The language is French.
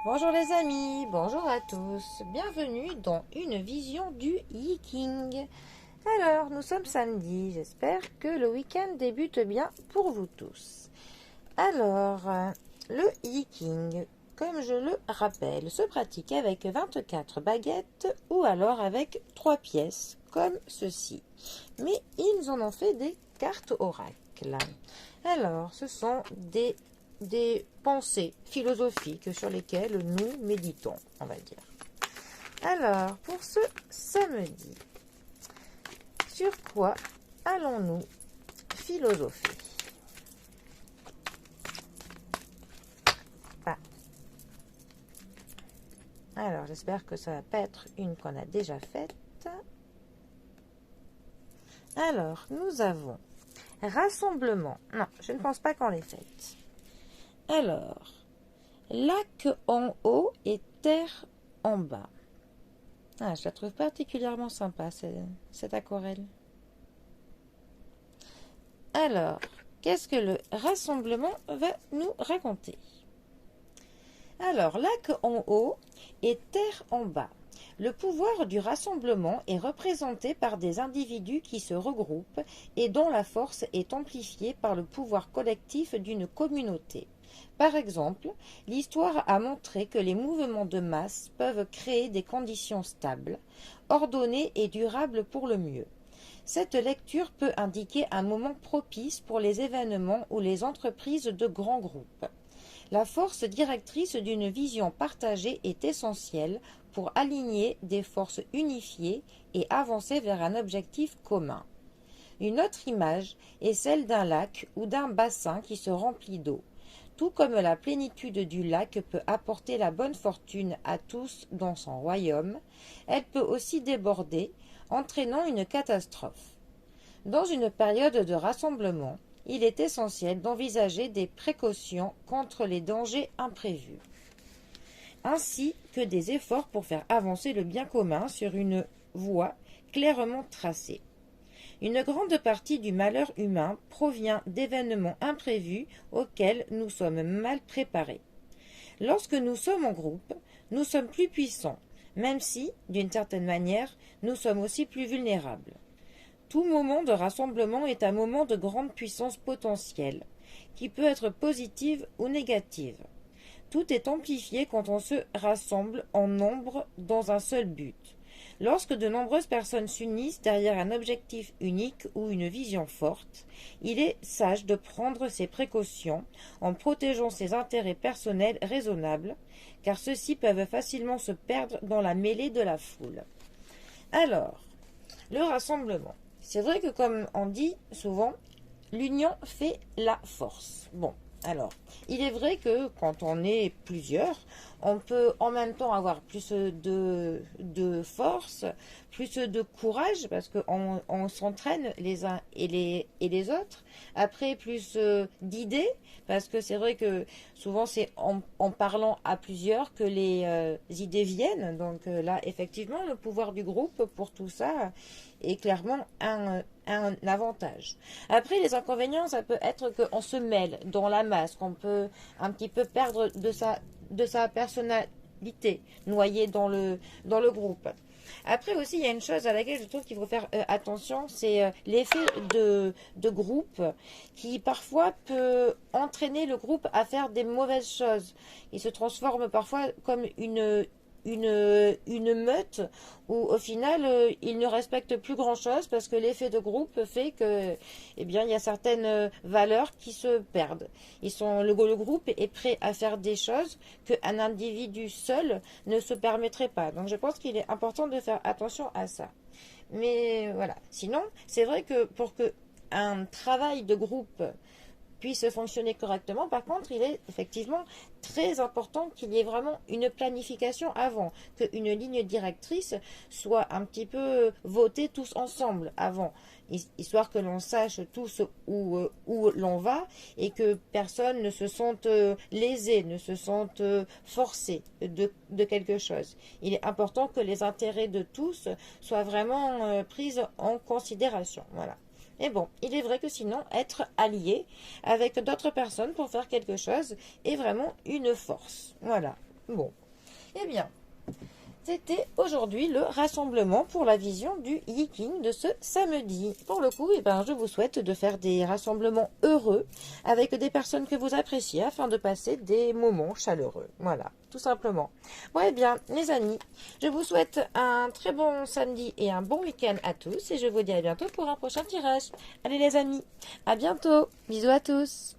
Bonjour les amis, bonjour à tous, bienvenue dans une vision du Yi-King. Alors, nous sommes samedi, j'espère que le week-end débute bien pour vous tous. Alors, le Yi-King, comme je le rappelle, se pratique avec 24 baguettes ou alors avec 3 pièces, comme ceci. Mais ils en ont fait des cartes oracles. Alors, ce sont des pensées philosophiques sur lesquelles nous méditons, on va dire. Alors, pour ce samedi, sur quoi allons-nous philosopher? Ah. Alors, j'espère que ça ne va pas être une qu'on a déjà faite. Alors, nous avons rassemblement. Non, je ne pense pas qu'on l'ait faite. Alors, lac en haut et terre en bas. Ah, je la trouve particulièrement sympa, cette aquarelle. Alors, qu'est-ce que le rassemblement va nous raconter? Alors, lac en haut et terre en bas. Le pouvoir du rassemblement est représenté par des individus qui se regroupent et dont la force est amplifiée par le pouvoir collectif d'une communauté. Par exemple, l'histoire a montré que les mouvements de masse peuvent créer des conditions stables, ordonnées et durables pour le mieux. Cette lecture peut indiquer un moment propice pour les événements ou les entreprises de grands groupes. La force directrice d'une vision partagée est essentielle pour aligner des forces unifiées et avancer vers un objectif commun. Une autre image est celle d'un lac ou d'un bassin qui se remplit d'eau. Tout comme la plénitude du lac peut apporter la bonne fortune à tous dans son royaume, elle peut aussi déborder, entraînant une catastrophe. Dans une période de rassemblement, il est essentiel d'envisager des précautions contre les dangers imprévus, ainsi que des efforts pour faire avancer le bien commun sur une voie clairement tracée. Une grande partie du malheur humain provient d'événements imprévus auxquels nous sommes mal préparés. Lorsque nous sommes en groupe, nous sommes plus puissants, même si, d'une certaine manière, nous sommes aussi plus vulnérables. Tout moment de rassemblement est un moment de grande puissance potentielle, qui peut être positive ou négative. Tout est amplifié quand on se rassemble en nombre dans un seul but. Lorsque de nombreuses personnes s'unissent derrière un objectif unique ou une vision forte, il est sage de prendre ses précautions en protégeant ses intérêts personnels raisonnables, car ceux-ci peuvent facilement se perdre dans la mêlée de la foule. Alors, le rassemblement. C'est vrai que comme on dit souvent, l'union fait la force. Bon, alors, il est vrai que quand on est plusieurs, on peut en même temps avoir plus de force, plus de courage, parce qu'on s'entraîne les uns et les autres. Après, plus d'idées, parce que c'est vrai que souvent c'est en parlant à plusieurs que les idées viennent. Donc là, effectivement, le pouvoir du groupe pour tout ça est clairement un avantage. Après, les inconvénients, ça peut être qu'on se mêle dans la masse, qu'on peut un petit peu perdre de sa personnalité, noyée dans le groupe. Après aussi, il y a une chose à laquelle je trouve qu'il faut faire attention, c'est l'effet de groupe qui parfois peut entraîner le groupe à faire des mauvaises choses. Il se transforme parfois comme une meute où au final ils ne respectent plus grand chose parce que l'effet de groupe fait que eh bien il y a certaines valeurs qui se perdent. Le groupe est prêt à faire des choses qu'un individu seul ne se permettrait pas. Donc je pense qu'il est important de faire attention à ça. Mais voilà. Sinon, c'est vrai que pour que un travail de groupe puisse fonctionner correctement. Par contre, il est effectivement très important qu'il y ait vraiment une planification avant, qu'une ligne directrice soit un petit peu votée tous ensemble avant, histoire que l'on sache tous où l'on va et que personne ne se sente lésé, ne se sente forcé de quelque chose. Il est important que les intérêts de tous soient vraiment pris en considération. Voilà. Mais bon, il est vrai que sinon, être allié avec d'autres personnes pour faire quelque chose est vraiment une force. Voilà. Bon, eh bien, c'était aujourd'hui le rassemblement pour la vision du Yiking de ce samedi. Pour le coup, eh ben, je vous souhaite de faire des rassemblements heureux avec des personnes que vous appréciez afin de passer des moments chaleureux. Voilà, tout simplement. Bon, eh bien, les amis, je vous souhaite un très bon samedi et un bon week-end à tous et je vous dis à bientôt pour un prochain tirage. Allez les amis, à bientôt. Bisous à tous.